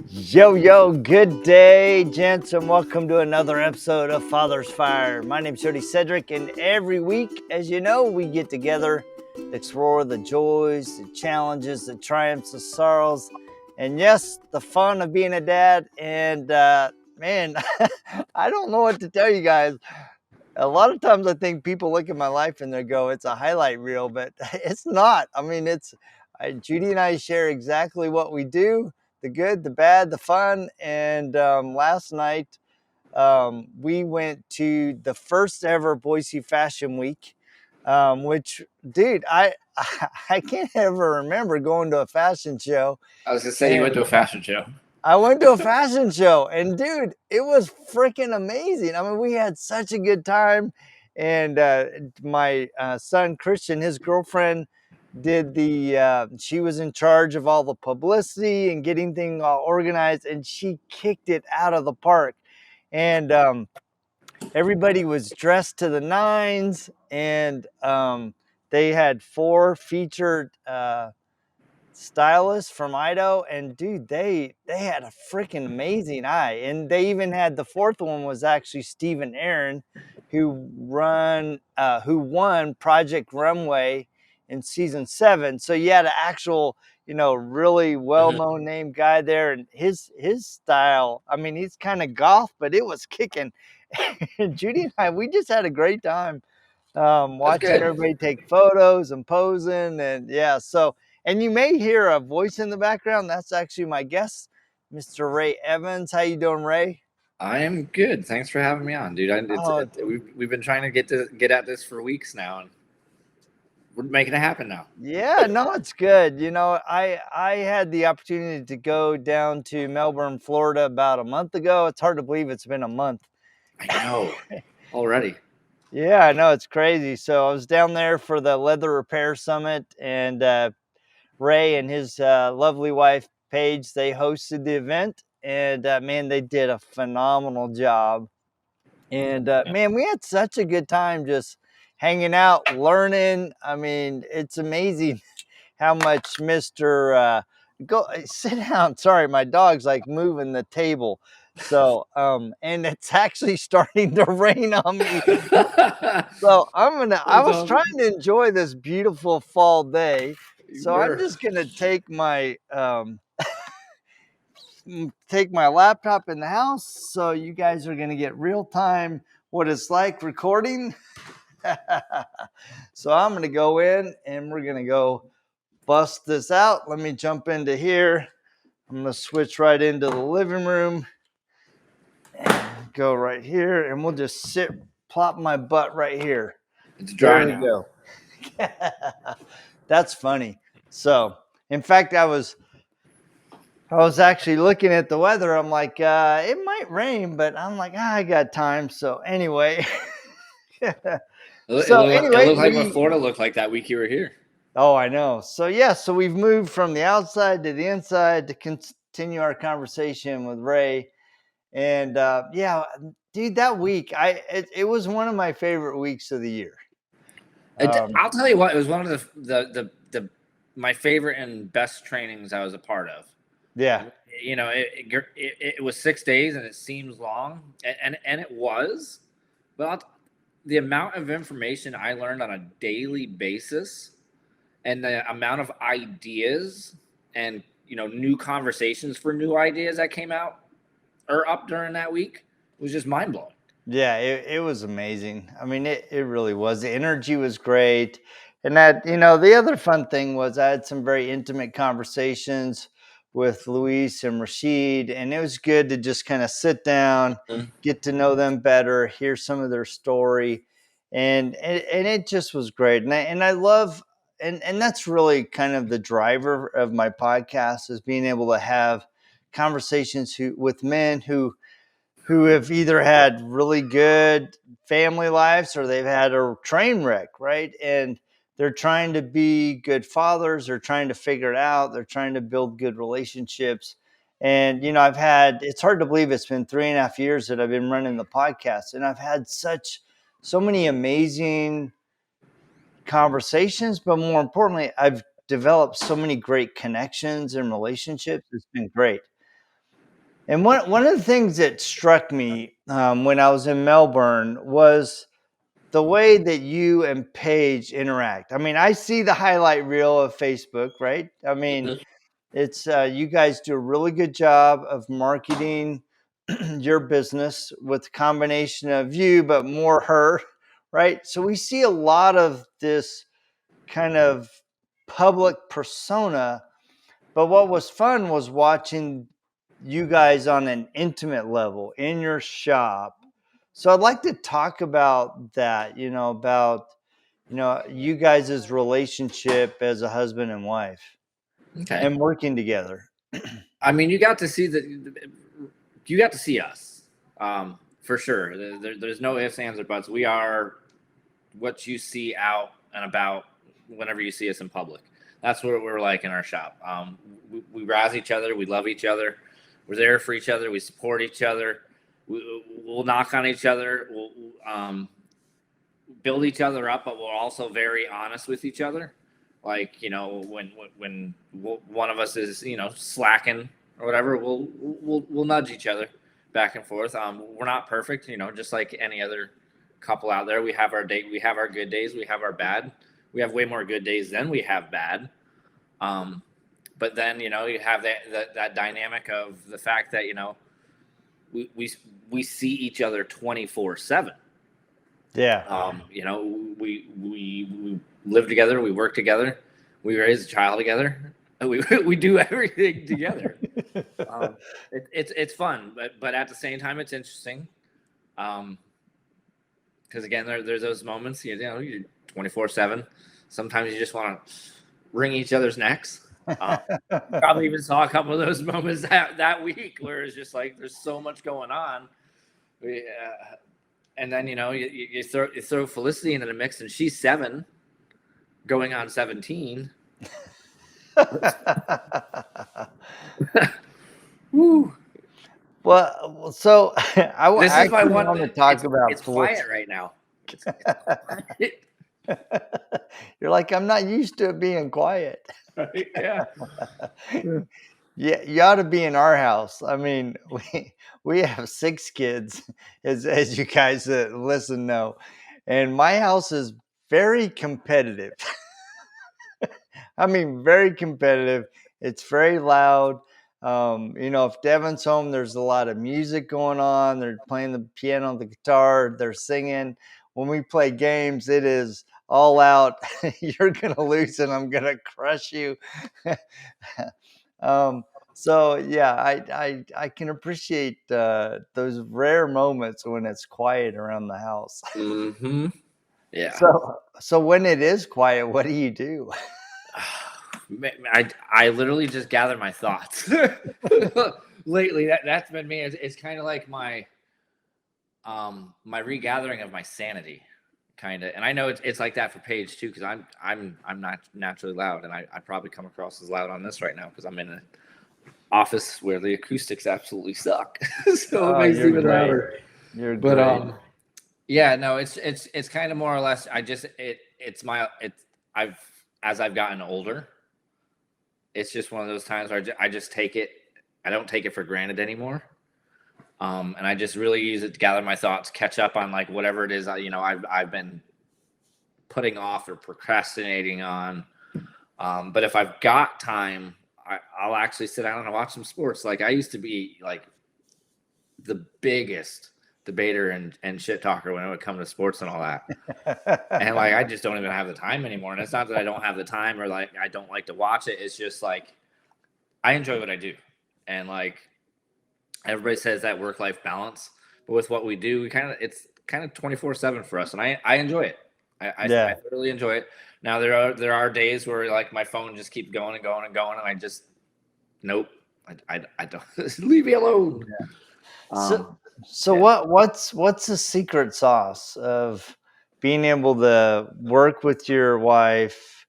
Yo, good day, gents, and welcome to another episode of Father's Fire. My name's Jody Sedrick, and every week, as you know, we get together to explore the joys, the challenges, the triumphs, the sorrows, and yes, the fun of being a dad. And man, I don't know what to tell you guys. A lot of times I think people look at my life and they go, it's a highlight reel, but it's not. I mean, Judy and I share exactly what we do, the good, the bad, the fun. And last night, we went to the first ever Boise Fashion Week, which, dude, I can't ever remember going to a fashion show. I was gonna say you went And to a fashion show. I went to a fashion show, and dude, it was freaking amazing. I mean, we had such a good time. And my son Christian, his girlfriend, she was in charge of all the publicity and getting things all organized, and she kicked it out of the park. And everybody was dressed to the nines, and they had four featured stylists from Idaho, and dude, they had a freaking amazing eye. And they even had the fourth one was actually Stephen Aaron, who won Project Runway in season 7. So you had an actual, really Mhm. well-known name guy there, and his style, I mean, he's kind of goth, but it was kicking. And Judy and I, we just had a great time That's watching good. everybody take photos and posing. And yeah, and you may hear a voice in the background. That's actually my guest, Mr. Ray Evans. How you doing, Ray? I am good. Thanks for having me on, dude. Oh, We've been trying to get at this for weeks now, and we're making it happen now. yeah, no, it's good. I had the opportunity to go down to Melbourne, Florida about a month ago. It's hard to believe it's been a month. I know already. Yeah, I know, it's crazy. So I was down there for the Leather Repair Summit, and Ray and his lovely wife Paige, they hosted the event, and man, they did a phenomenal job. And Yeah. man, we had such a good time just hanging out, learning. I mean, it's amazing how much Mister go sit down. Sorry, my dog's like moving the table. So, and it's actually starting to rain on me. So I That's was trying awesome. to enjoy this beautiful fall day. You So I'm were. just gonna take my laptop in the house. So you guys are gonna get real time what it's like recording. So I'm gonna go in and we're gonna go bust this out. Let me jump into here. I'm gonna switch right into the living room and go right here, and we'll just plop my butt right here. It's There dry we now. go. That's funny. So, in fact, I was actually looking at the weather. I'm like, it might rain, but I'm like, I got time. So anyway, so It anyway, looked like what Florida looked like that week you were here. oh, I know. So yeah, so we've moved from the outside to the inside to continue our conversation with Ray. And yeah, dude, that week, it was one of my favorite weeks of the year. Um, I'll tell you what. It was one of the my favorite and best trainings I was a part of. yeah, It was 6 days and it seems long, and it was, but the amount of information I learned on a daily basis and the amount of ideas and new conversations for new ideas that came out or up during that week was just mind blowing. yeah, it was amazing. I mean, it really was. The energy was great. And that, the other fun thing was I had some very intimate conversations with Luis and Rashid, and it was good to just kind of sit down, get to know them better, hear some of their story. And it just was great. And I love, and that's really kind of the driver of my podcast, is being able to have conversations with men who have either had really good family lives or they've had a train wreck, right? And they're trying to be good fathers, they're trying to figure it out, they're trying to build good relationships. And it's hard to believe it's been 3.5 years that I've been running the podcast, and I've had so many amazing conversations, but more importantly, I've developed so many great connections and relationships. It's been great. And one of the things that struck me when I was in Melbourne was the way that you and Paige interact. I mean, I see the highlight reel of Facebook, right? I mean, Mhm. it's you guys do a really good job of marketing your business with a combination of you, but more her, right? So we see a lot of this kind of public persona. But what was fun was watching you guys on an intimate level in your shop. So I'd like to talk about that, about you guys' relationship as a husband and wife Okay. and working together. I mean, you got to see you got to see us, for sure. There's no ifs, ands, or buts. We are what you see out and about whenever you see us in public. That's what we're like in our shop. We razz each other. We love each other. We're there for each other. We support each other. We'll knock on each other. We'll build each other up, but we're also very honest with each other. Like, when one of us is slacking or whatever, we'll nudge each other back and forth. We're not perfect, just like any other couple out there. We have our we have our good days, we have our bad. We have way more good days than we have bad. But then you have that dynamic of the fact that we we see each other 24/7. Yeah. We live together, we work together, we raise a child together, we do everything together. It's fun, but at the same time, it's interesting. Because again, there's those moments, you're 24/7. Sometimes you just want to wring each other's necks. Probably even saw a couple of those moments that week where it's just like there's so much going on. And then you throw Felicity into the mix, and she's 7, going on 17. Woo. Well, so I This is my actually one. want to talk It's about quiet Felicity. right now. It's quiet. You're like, I'm not used to it being quiet. Right? Yeah. Yeah, you ought to be in our house. I mean, we have 6 kids, as you guys that listen know, and my house is very competitive. I mean, very competitive. It's very loud. If Devin's home, there's a lot of music going on. They're playing the piano, the guitar, they're singing. When we play games, it is all out. You're gonna lose, and I'm gonna crush you. um, so yeah, I can appreciate those rare moments when it's quiet around the house. Mm-hmm. Yeah. So when it is quiet, what do you do? I literally just gather my thoughts. Lately, that's been me. It's kind of like my regathering of my sanity, kind of. And I know it's like that for Paige too, because I'm not naturally loud, and I probably come across as loud on this right now because I'm in an office where the acoustics absolutely suck, so it Oh, makes it you're even great. louder. You're But great. yeah, no, it's kind of more or less. I've as I've gotten older, it's just one of those times where I just take it. I don't take it for granted anymore. And I just really use it to gather my thoughts, catch up on like whatever it is I've been putting off or procrastinating on. But if I've got time, I'll actually sit down and watch some sports. Like I used to be like the biggest debater and shit talker when it would come to sports and all that. And like I just don't even have the time anymore. And it's not that I don't have the time or like I don't like to watch it. It's just like I enjoy what I do. And like everybody says that work-life balance, but with what we do, it's kind of 24/7 for us, and I enjoy it. I Yeah. thoroughly enjoy it. Now there are days where like my phone just keeps going and going and going, and I just nope, I don't leave me alone. So Um, so yeah. what's the secret sauce of being able to work with your wife,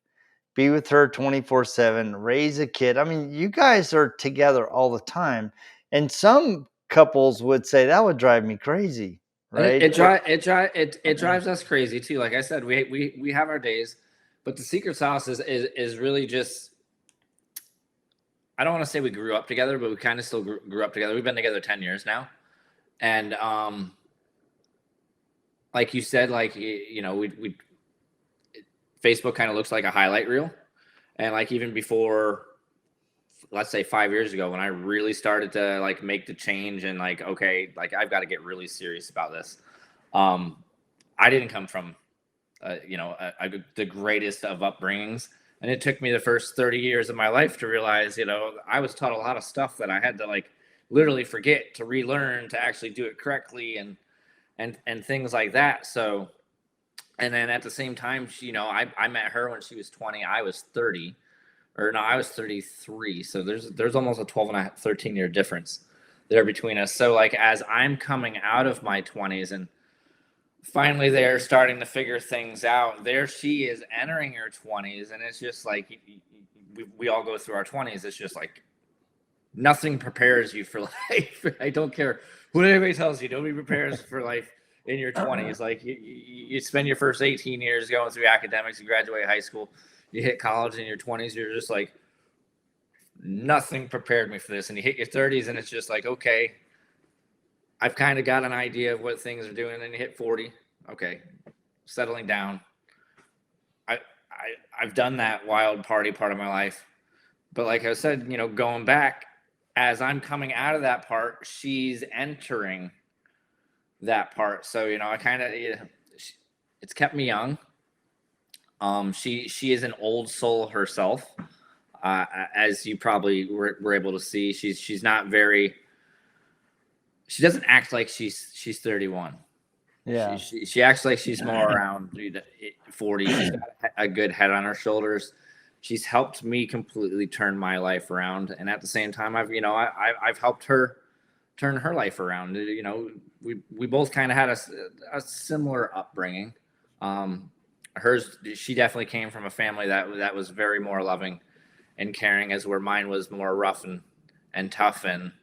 be with her 24/7, raise a kid? I mean, you guys are together all the time. And some couples would say that would drive me crazy, It right? it, dri- it, dri- it drives us crazy too. Like I said, we have our days, but the secret sauce is really just I don't want to say we grew up together, but we kind of still grew up together. We've been together 10 years now. And like you said, like, you know, we Facebook kind of looks like a highlight reel. And like even before, let's say 5 years ago, when I really started to like make the change and like, okay, like I've got to get really serious about this. I didn't come from, you know, the greatest of upbringings. And it took me the first 30 years of my life to realize, you know, I was taught a lot of stuff that I had to like literally forget to relearn to actually do it correctly and things like that. So, and then at the same time, you know, I met her when she was 20, I was 30, or no, I was 33. So there's almost a 12 and a half, 13-year difference there between us. So like, as I'm coming out of my 20s and finally they're starting to figure things out, there she is entering her 20s. And it's just like, we all go through our 20s. It's just like, nothing prepares you for life. I don't care what anybody tells you. Nobody prepares for life in your 20s. Like you spend your first 18 years going through academics, you graduate high school, you hit college in your 20s, you're just like, nothing prepared me for this. And you hit your 30s and it's just like, okay, I've kind of got an idea of what things are doing. And then you hit 40. Okay, settling down. I've done that wild party part of my life. But like I said, you know, going back, as I'm coming out of that part, she's entering that part. So, you know, I kind of, it's kept me young. She is an old soul herself. As you probably were able to see, she's not very, she doesn't act like she's 31. Yeah. She acts like she's more around 40. She's got a good head on her shoulders. She's helped me completely turn my life around, and at the same time, I've helped her turn her life around. You know, we both kind of had a similar upbringing. She definitely came from a family that was very more loving and caring, as where mine was more rough and tough, and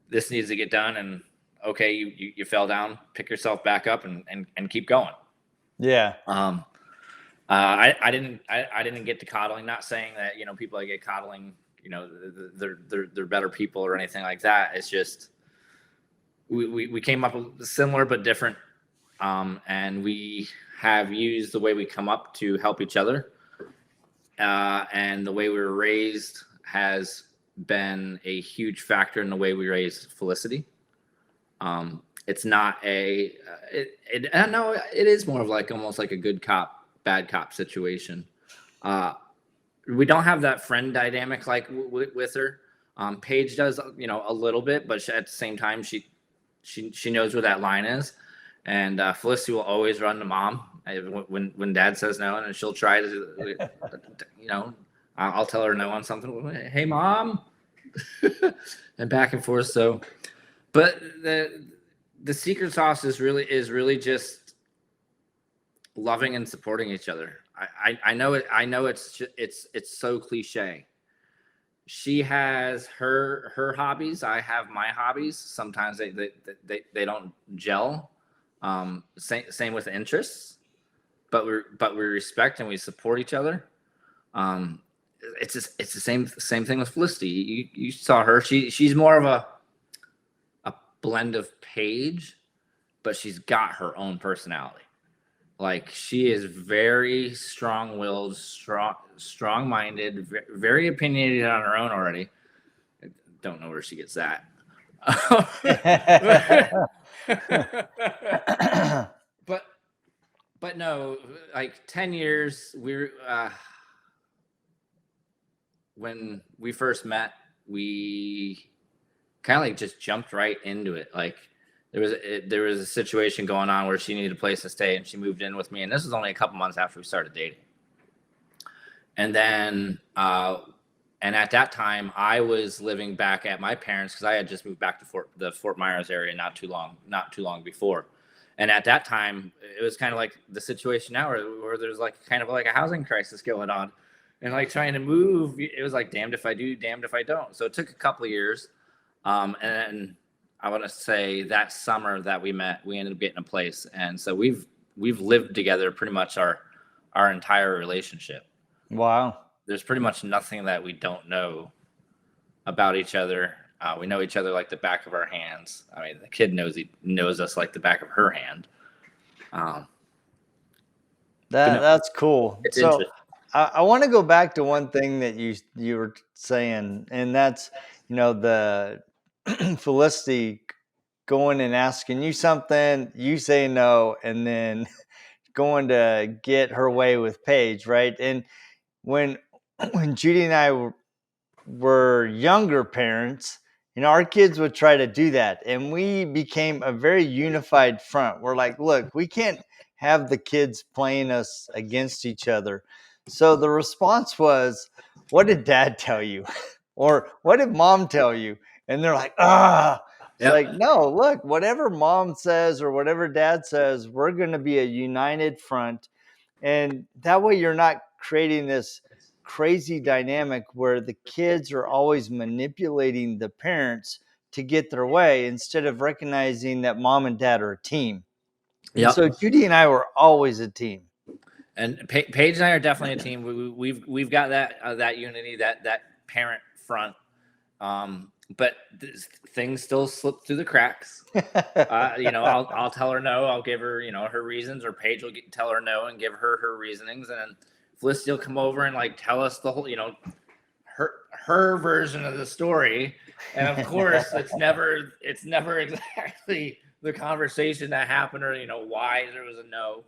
this needs to get done. And okay, you fell down, pick yourself back up and keep going. Yeah. I didn't get to coddling. Not saying that, you know, people that get coddling, you know, they're better people or anything like that. It's just we came up similar but different, and we have used the way we come up to help each other, and the way we were raised has been a huge factor in the way we raise Felicity. It's not I know it is more of like almost like a good cop, bad cop situation. We don't have that friend dynamic like with her. Paige does, you know, a little bit, but at the same time, she knows where that line is. And Felicity will always run to mom when dad says no, and she'll try to, you know, I'll tell her no on something. Hey, mom, and back and forth. So, but the secret sauce is really just loving and supporting each other. I know it's so cliche. She has her hobbies. I have my hobbies. Sometimes they don't gel. Same with interests, but we respect and we support each other. It's the same thing with Felicity. You saw her. She's more of a blend of Paige, but she's got her own personality. Like, she is very strong-willed, strong-minded, very opinionated on her own already. I don't know where she gets that. but no, like 10 years, when we first met, we kind of like just jumped right into it. Like, there was a situation going on where she needed a place to stay, and she moved in with me. And this was only a couple months after we started dating. And then, and at that time, I was living back at my parents because I had just moved back to the Fort Myers area not too long before. And at that time, it was kind of like the situation now where there's like kind of like a housing crisis going on, and like trying to move. It was like damned if I do, damned if I don't. So it took a couple of years, and then I want to say that summer that we met, we ended up getting a place. And so we've lived together pretty much our entire relationship. Wow. There's pretty much nothing that we don't know about each other. We know each other like the back of our hands. I mean, the kid knows us like the back of her hand. Um, but no, That's cool. it's So interesting. I want to go back to one thing that you were saying, and that's the Felicity going and asking you something, you say no, and then going to get her way with Paige, right? And when when Judy and I were younger parents, our kids would try to do that. And we became a very unified front. We're like, look, we can't have the kids playing us against each other. So the response was, what did dad tell you? Or what did mom tell you? And they're like, ah. It's like, Yep. no, look, whatever mom says or whatever dad says, we're going to be a united front. And that way you're not creating this crazy dynamic where the kids are always manipulating the parents to get their way instead of recognizing that mom and dad are a team. And so Yep. Judy and I were always a team. And Paige and I are definitely a team. We've got that unity, that parent front. But things still slip through the cracks. I'll tell her no. I'll give her her reasons, or Paige will tell her no and give her reasonings, and then Felicity will come over and like tell us the whole her version of the story. And of course, it's never exactly the conversation that happened, or why there was a no.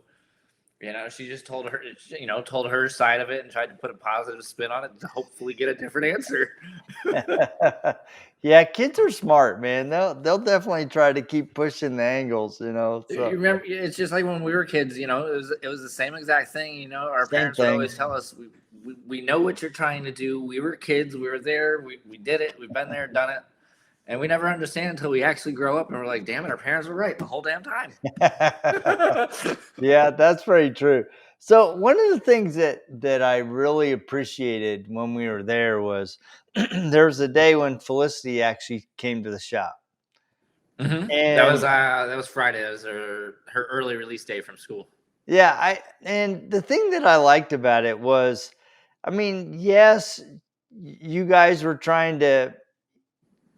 She just told her side of it and tried to put a positive spin on it to hopefully get a different answer. Yeah, kids are smart, man. They'll definitely try to keep pushing the angles, You So remember, it's just like when we were kids. It was the same exact thing. Our same parents would thing. always tell us, we know what you're trying to do. We were kids. We were there. We did it. We've been there, done it. And we never understand until we actually grow up and we're like, damn it, our parents were right the whole damn time. Yeah, that's very true. So one of the things that I really appreciated when we were there was there was a day when Felicity actually came to the shop. Mm-hmm. And That was Friday. That was her early release day from school. yeah, and the thing that I liked about it was, I mean, yes, you guys were trying to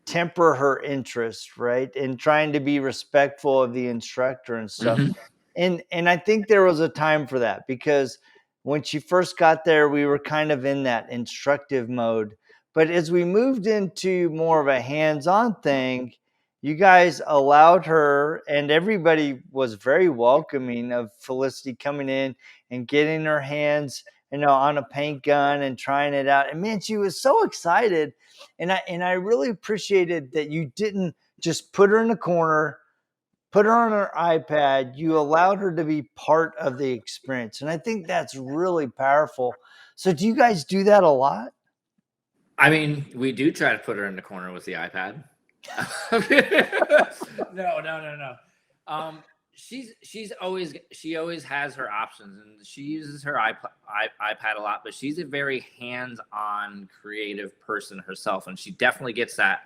temper her interest, right? And trying to be respectful of the instructor and stuff. Mm-hmm. And I think there was a time for that because when she first got there, we were kind of in that instructive mode. But as we moved into more of a hands-on thing, you guys allowed her, and everybody was very welcoming of Felicity coming in and getting her hands, on a paint gun and trying it out. And man, she was so excited. And I really appreciated that you didn't just put her in the corner, put her on her iPad. You allowed her to be part of the experience. And I think that's really powerful. So do you guys do that a lot? I mean, we do try to put her in the corner with the iPad. No. She always has her options, and she uses her iPad a lot. But she's a very hands-on, creative person herself, and she definitely gets that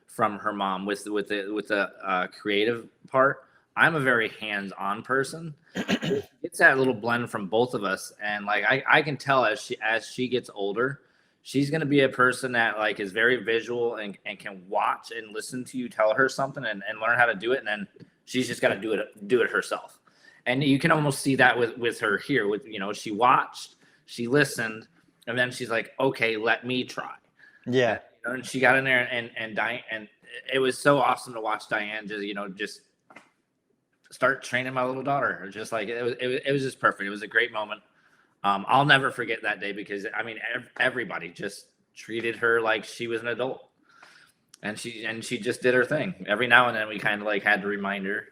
from her mom with the creative part. I'm a very hands-on person. It's that little blend from both of us, and like I can tell as she gets older, she's going to be a person that like is very visual and can watch and listen to you tell her something and learn how to do it, and then she's just got to do it herself. And you can almost see that with her here. With she watched, she listened, and then she's like, okay, let me try. Yeah. And she got in there and Diane, and it was so awesome to watch Diane just start training my little daughter. Just like it was just perfect. It was a great moment. I'll never forget that day because I mean everybody just treated her like she was an adult, and she just did her thing. Every now and then we kind of like had to remind her,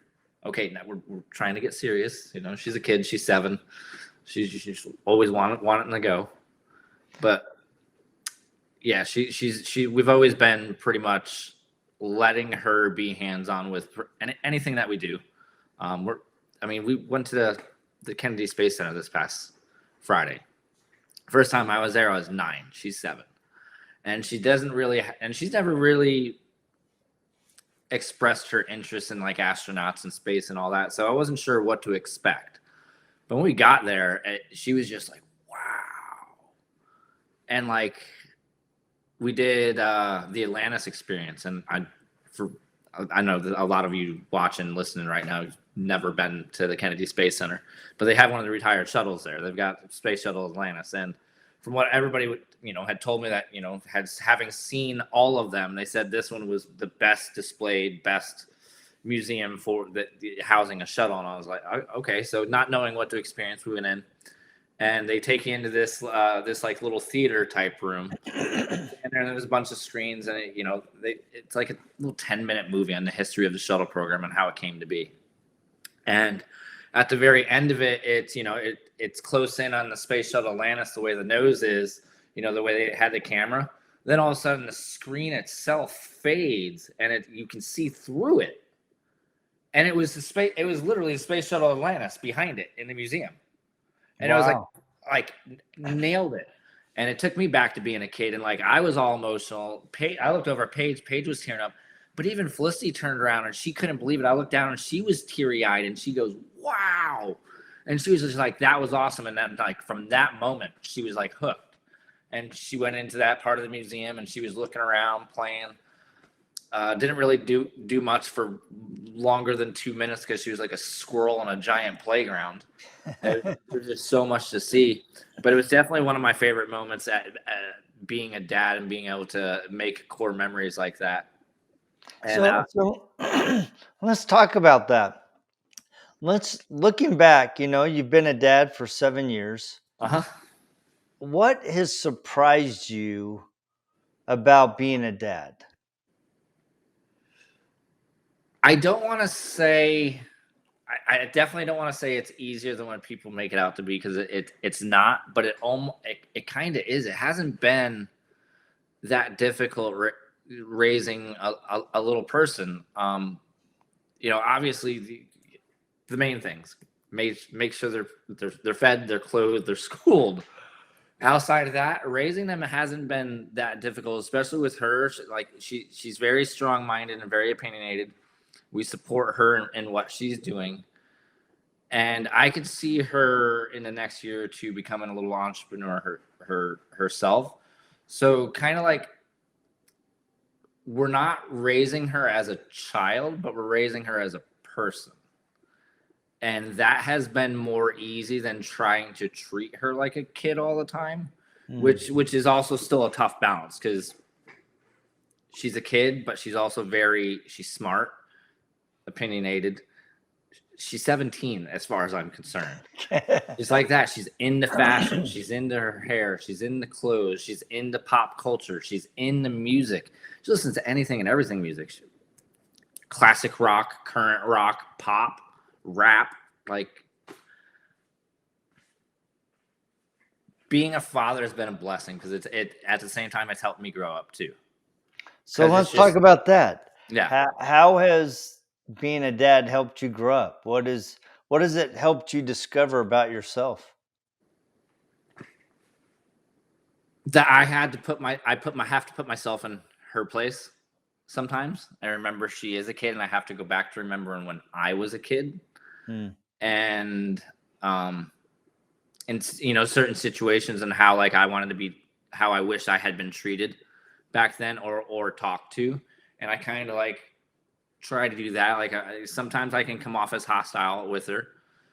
okay, now we're trying to get serious. She's a kid. She's 7. She's always wanting to go, but yeah, we've always been pretty much letting her be hands on with anything that we do. We went to the Kennedy Space Center this past Friday. First time I was there, I was 9. She's 7, and she's never really expressed her interest in like astronauts and space and all that. So I wasn't sure what to expect. But when we got there, she was just like, wow, and like we did the Atlantis experience, and I know that a lot of you watching and listening right now have never been to the Kennedy Space Center, but they have one of the retired shuttles there. They've got Space Shuttle Atlantis, and from what everybody had told me that having seen all of them, they said this one was the best displayed, best museum for the housing a shuttle. And I was like, okay. So not knowing what to experience, we went in, and they take you into this like little theater type room. And there's a bunch of screens, and it's like a little 10-minute movie on the history of the shuttle program and how it came to be. And at the very end of it, it's close in on the Space Shuttle Atlantis, the way the nose is, the way they had the camera. Then all of a sudden, the screen itself fades, and you can see through it. And it was literally the Space Shuttle Atlantis behind it in the museum. And It was like nailed it. And it took me back to being a kid, and like I was all emotional. I looked over at Paige. Paige was tearing up, but even Felicity turned around and she couldn't believe it. I looked down and she was teary-eyed, and she goes, "Wow!" And she was just like, "That was awesome." And then, like, from that moment, she was like hooked. And she went into that part of the museum, and she was looking around, playing. Didn't really do much for longer than 2 minutes because she was like a squirrel on a giant playground. There's just so much to see, but it was definitely one of my favorite moments at being a dad and being able to make core memories like that. And So let's talk about that. Looking back, you've been a dad for 7 years. What has surprised you about being a dad? I don't want to say. I definitely don't want to say it's easier than what people make it out to be, because it's not. But it kind of is. It hasn't been that difficult raising a little person. Obviously the main things: make sure they're fed, they're clothed, they're schooled. Outside of that, raising them hasn't been that difficult, especially with her. She's very strong-minded and very opinionated. We support her in what she's doing. And I could see her in the next year or two becoming a little entrepreneur herself. So kind of like, we're not raising her as a child, but we're raising her as a person. And that has been more easy than trying to treat her like a kid all the time, which is also still a tough balance, because she's a kid, but she's also she's smart, opinionated. She's 17 as far as I'm concerned. She's like that. She's into fashion. She's into her hair. She's into clothes. She's into pop culture. She's into music. She listens to anything and everything music. Classic rock, current rock, pop, rap. Like, being a father has been a blessing, because it at the same time, it's helped me grow up too. So let's talk about that. Yeah. How has being a dad helped you grow up? What has it helped you discover about yourself? That I have to put myself in her place sometimes. I remember she is a kid, and I have to go back to remembering when I was a kid. And in certain situations, and how like I wanted to be, how I wish I had been treated back then, or talked to. And I kind of like try to do that. Like, sometimes I can come off as hostile with her.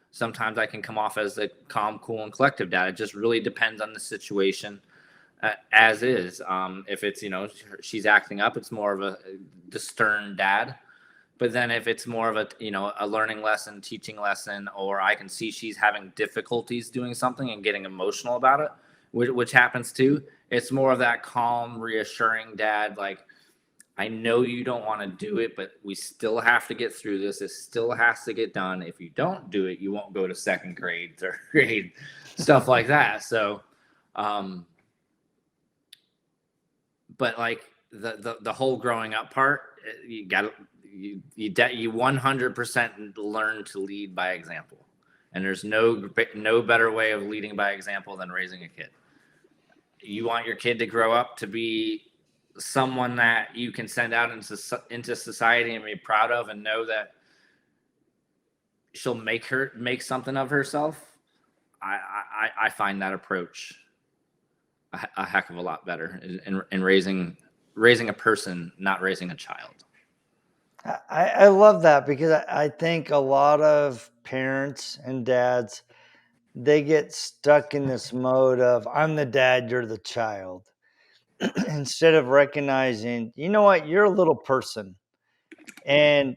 Sometimes I can come off as a calm, cool, and collective dad. It just really depends on the situation, as is. If it's, she's acting up, it's more of the stern dad. But then if it's more of a learning lesson, teaching lesson, or I can see she's having difficulties doing something and getting emotional about it, which happens too, it's more of that calm, reassuring dad. Like, I know you don't want to do it, but we still have to get through this. It still has to get done. If you don't do it, you won't go to second grade, third grade, stuff like that. So, but like the whole growing up part, you got to, you 100% learn to lead by example. And there's no better way of leading by example than raising a kid. You want your kid to grow up to be someone that you can send out into society and be proud of, and know that she'll make something of herself. I find that approach a heck of a lot better in raising a person, not raising a child. I love that because I think a lot of parents and dads, they get stuck in this mode of I'm the dad, you're the child. Instead of recognizing, you know what, you're a little person. And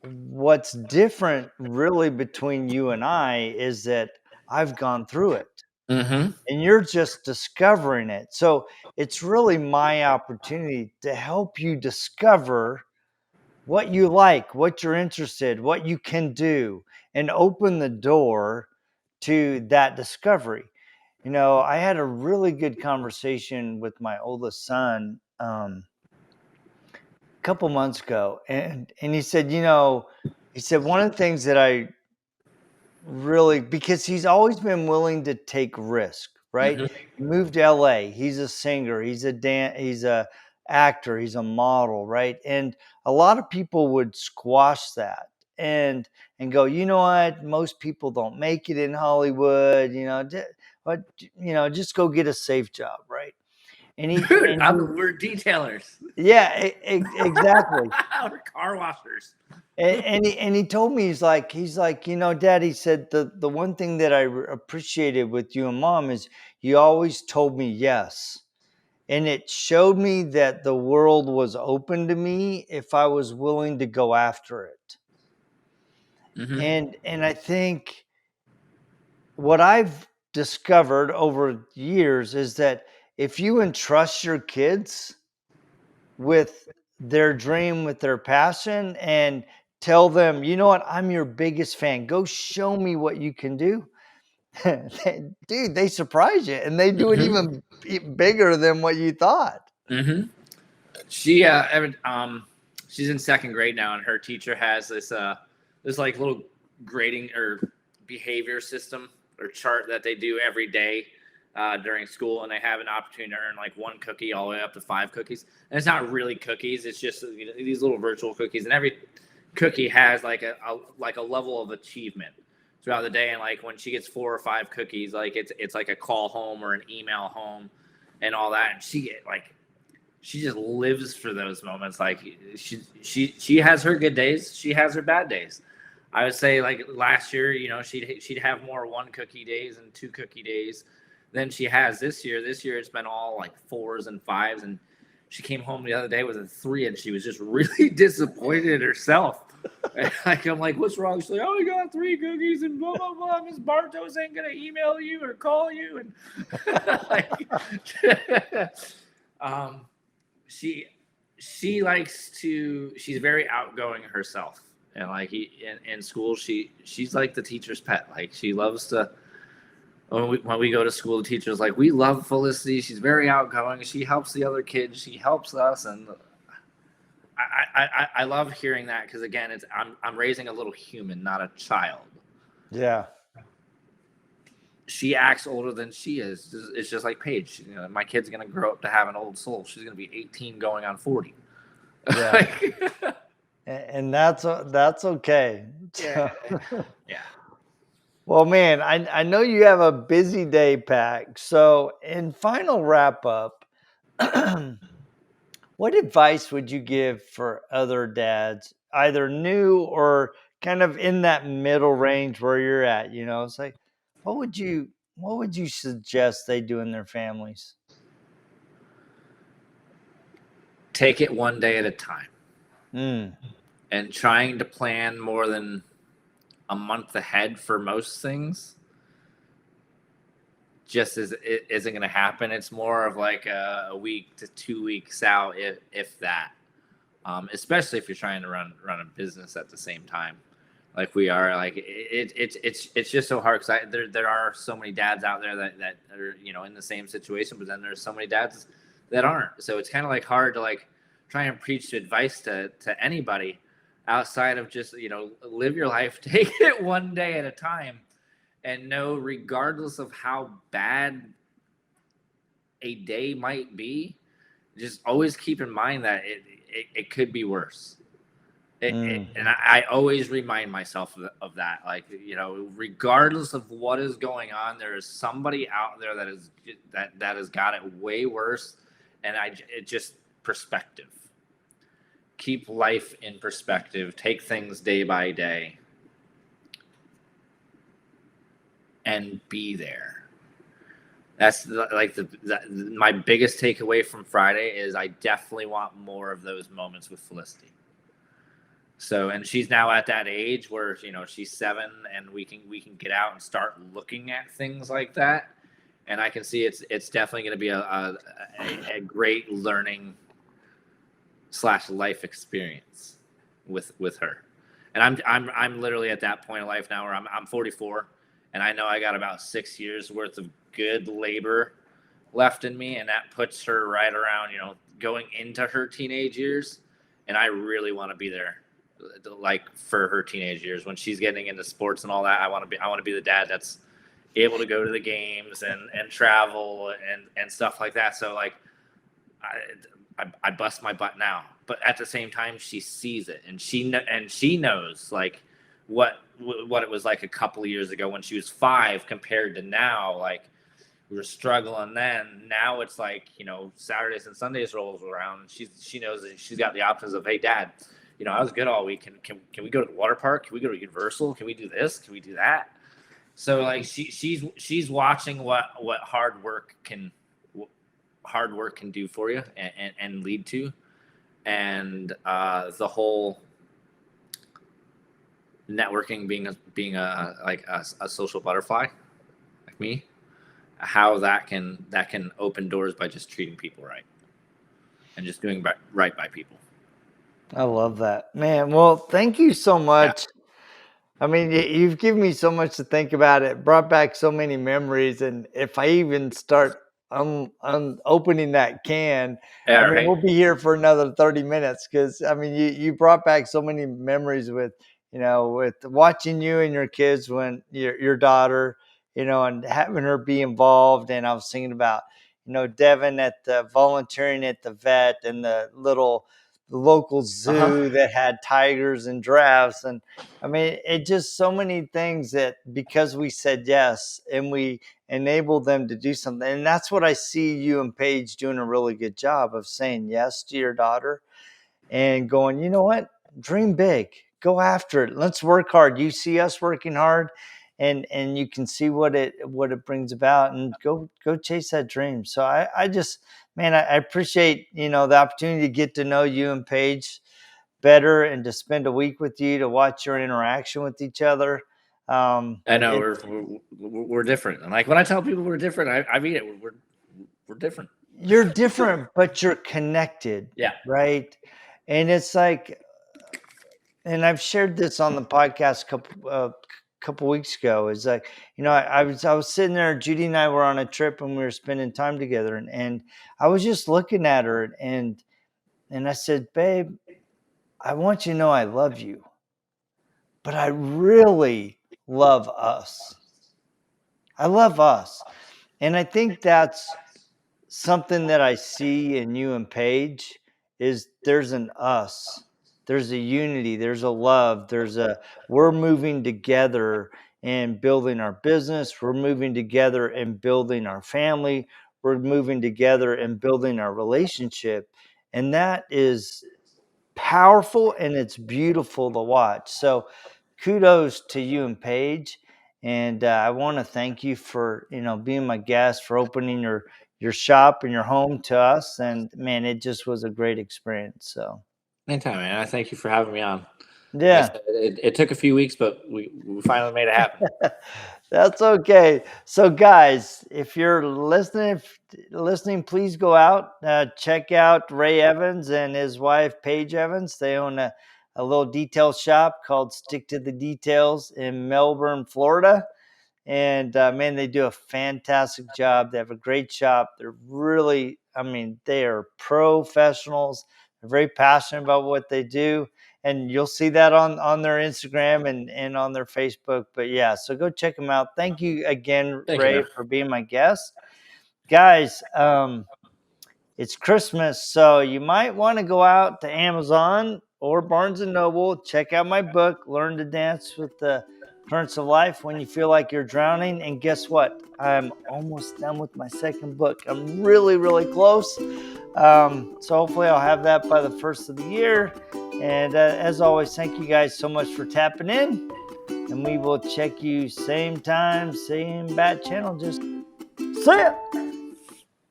what's different really between you and I is that I've gone through it Mm-hmm. and you're just discovering it. So it's really my opportunity to help you discover what you like, what you're interested, what you can do, and open the door to that discovery. I had a really good conversation with my oldest son a couple months ago, and he said, he said one of the things that I really, because he's always been willing to take risk, right? Mm-hmm. He moved to LA. He's a singer. He's a actor. He's a model, right? And a lot of people would squash that and go, you know what? Most people don't make it in Hollywood. But just go get a safe job, right? And he Dude, and he, we're detailers. yeah, exactly. We're car washers. And he told me, he's like, Dad, he said the one thing that I appreciated with you and Mom is you always told me yes, and it showed me that the world was open to me if I was willing to go after it. Mm-hmm. And I think what I've discovered over years is that if you entrust your kids with their dream, with their passion, and tell them, you know what, I'm your biggest fan. Go show me what you can do. Dude, they surprise you and they do it Mm-hmm. even bigger than what you thought. Mm-hmm. She she's in second grade now, and her teacher has this like little grading or behavior system or chart that they do every day during school, and they have an opportunity to earn like one cookie all the way up to 5 cookies. And it's not really cookies; it's just these little virtual cookies, and every cookie has like a level of achievement throughout the day. And like when she gets 4 or 5 cookies, like it's like a call home or an email home and all that, and she just lives for those moments. Like she has her good days, she has her bad days. I would say like last year, she'd have more 1 cookie days and 2 cookie days than she has this year. This year it's been all like 4s and 5s, and she came home the other day with a 3, and she was just really disappointed in herself. And like I'm like, what's wrong? She's like, oh, I got 3 cookies and blah blah blah. Miss Bartos ain't gonna email you or call you, and like, um, she she's very outgoing herself, and like in school she's like the teacher's pet. Like she loves to when we go to school, the teacher's like, we love Felicity, she's very outgoing, she helps the other kids, she helps us. And I love hearing that, because again, I'm raising a little human, not a child. Yeah. She acts older than she is. It's just like Paige. My kid's gonna grow up to have an old soul. She's gonna be 18 going on 40. Yeah. And that's okay. Yeah. So, Yeah. well, man, I know you have a busy day, Pack. So, in final wrap up, what advice would you give for other dads, either new or kind of in that middle range where you're at? It's like, what would you suggest they do in their families? Take it one day at a time, Mm, and trying to plan more than a month ahead for most things just it isn't going to happen. It's more of like a week to 2 weeks out, if that. Especially if you're trying to run a business at the same time, like we are. Like it's just so hard, because there are so many dads out there that are in the same situation, but then there's so many dads that aren't. So it's kind of like hard to like try and preach advice to anybody outside of just live your life, take it one day at a time, and know, regardless of how bad a day might be, just always keep in mind that it could be worse. And Mhm. I always remind myself of that. Like, regardless of what is going on, there is somebody out there that has got it way worse. And it just perspective. Keep life in perspective. Take things day by day, and be there. That's my biggest takeaway from Friday is I definitely want more of those moments with Felicity. So, and she's now at that age where she's 7, and we can get out and start looking at things like that. And I can see it's definitely going to be a great learning slash life experience with her. And I'm literally at that point of life now where I'm 44, and I know I got about 6 years worth of good labor left in me, and that puts her right around going into her teenage years. And I really want to be there, like, for her teenage years when she's getting into sports and all that. I want to be the dad that's able to go to the games and travel and stuff like that. So, like, I bust my butt now, but at the same time, she sees it, and she knows, like, what it was like a couple of years ago when she was 5 compared to now. Like, we were struggling then. Now it's like, Saturdays and Sundays rolls around, and she knows that she's got the options of, hey, Dad, I was good all week. Can we go to the water park? Can we go to Universal? Can we do this? Can we do that? So, like, she's watching what hard work can do for you, and lead to. And the whole networking, being like a social butterfly like me, how that can open doors by just treating people right and just doing right by people. I love that, man. Well, thank you so Yeah. much. I mean, you've given me so much to think about. It brought back so many memories, and if I even start opening that can, Yeah, I mean, right. we'll be here for another 30 minutes. Because I mean, you brought back so many memories with with watching you and your kids when your daughter, and having her be involved. And I was thinking about Devin at the volunteering at the vet and the local Uh-huh. zoo that had tigers and giraffes. And I mean, it just so many things that because we said yes and we enabled them to do something. And that's what I see you and Paige doing a really good job of saying yes to your daughter and going, you know what? Dream big, go after it. Let's work hard. You see us working hard, and you can see what it brings about, and go chase that dream. So I just, man, I appreciate the opportunity to get to know you and Paige better and to spend a week with you to watch your interaction with each other. I know It we're different, and, like, when I tell people we're different, I mean it. We're different. You're different, but you're connected, Yeah, right? And it's like, and I've shared this on the podcast couple weeks ago. Is like, I was sitting there. Judy and I were on a trip, and we were spending time together, and I was just looking at her, and I said, "Babe, I want you to know I love you, but I really love us. I love us." And I think that's something that I see in you and Paige is there's an us. There's a unity, there's a love, we're moving together and building our business, we're moving together and building our family, we're moving together and building our relationship. And that is powerful and it's beautiful to watch. So kudos to you and Paige. And I want to thank you for being my guest, for opening your shop and your home to us. And man, it just was a great experience. So anytime, man. I thank you for having me on. Like I yeah. said, it took a few weeks, but we finally made it happen. That's okay. So, guys, if you're listening, please go out, check out Ray Evans and his wife Paige Evans. They own a little detail shop called Stick to the Details in Melbourne, Florida. And man, they do a fantastic job. They have a great shop. They're really, I mean, they are professionals. They're very passionate about what they do, and you'll see that on their Instagram and on their Facebook. But yeah, so go check them out. Thank you again, Thank you, Ray, man. for being my guest, guys. It's Christmas, so you might want to go out to Amazon or Barnes and Noble. Check out my book, Learn to Dance with the Currents of Life When You Feel Like You're Drowning. And guess what? I'm almost done with my second book. I'm really, really close. So hopefully I'll have that by the first of the year. And as always, thank you guys so much for tapping in. And we will check you same time, same bat channel. Just see ya.